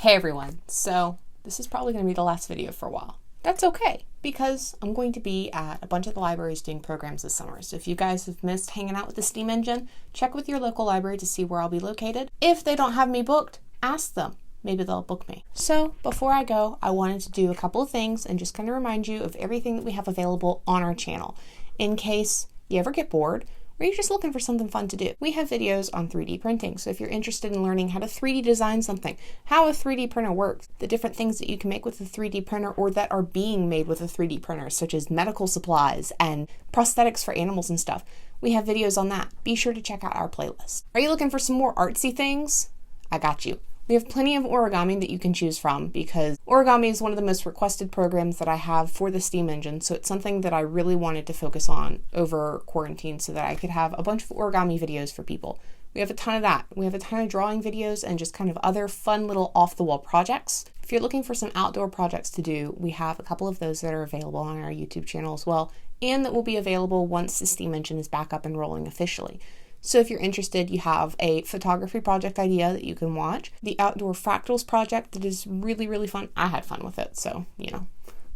Hey everyone, so this is probably going to be the last video for a while. That's okay, because I'm going to be at a bunch of the libraries doing programs this summer. So if you guys have missed hanging out with the S.T.E.A.M engine, check with your local library to see where I'll be located. If they don't have me booked, ask them. Maybe they'll book me. So before I go, I wanted to do a couple of things and just kind of remind you of everything that we have available on our channel in case you ever get bored or you're just looking for something fun to do. We have videos on 3D printing, so if you're interested in learning how to 3D design something, how a 3D printer works, the different things that you can make with a 3D printer or that are being made with a 3D printer, such as medical supplies and prosthetics for animals and stuff, we have videos on that. Be sure to check out our playlist. Are you looking for some more artsy things? I got you. We have plenty of Origami that you can choose from because Origami is one of the most requested programs that I have for the S.T.E.A.M engine, so it's something that I really wanted to focus on over quarantine so that I could have a bunch of Origami videos for people. We have a ton of that. We have a ton of drawing videos and just kind of other fun little off-the-wall projects. If you're looking for some outdoor projects to do, we have a couple of those that are available on our YouTube channel as well, and that will be available once the S.T.E.A.M engine is back up and rolling officially. So if you're interested, you have a photography project idea that you can watch, the outdoor fractals project that is really, really fun. I had fun with it, so,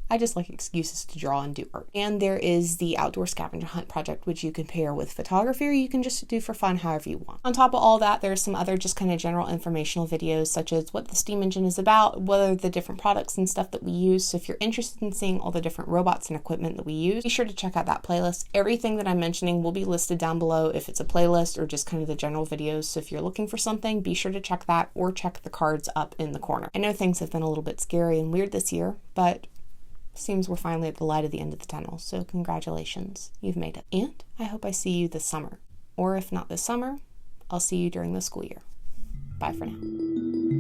I just like excuses to draw and do art. And there is the outdoor scavenger hunt project, which you can pair with photography or you can just do for fun however you want. On top of all that, there's some other just kind of general informational videos, such as what the S.T.E.A.M engine is about, what are the different products and stuff that we use. So if you're interested in seeing all the different robots and equipment that we use, be sure to check out that playlist. Everything that I'm mentioning will be listed down below if it's a playlist or just kind of the general videos. So if you're looking for something, be sure to check that or check the cards up in the corner. I know things have been a little bit scary and weird this year, but seems we're finally at the light at the end of the tunnel, so congratulations, you've made it. And I hope I see you this summer. Or if not this summer, I'll see you during the school year. Bye for now.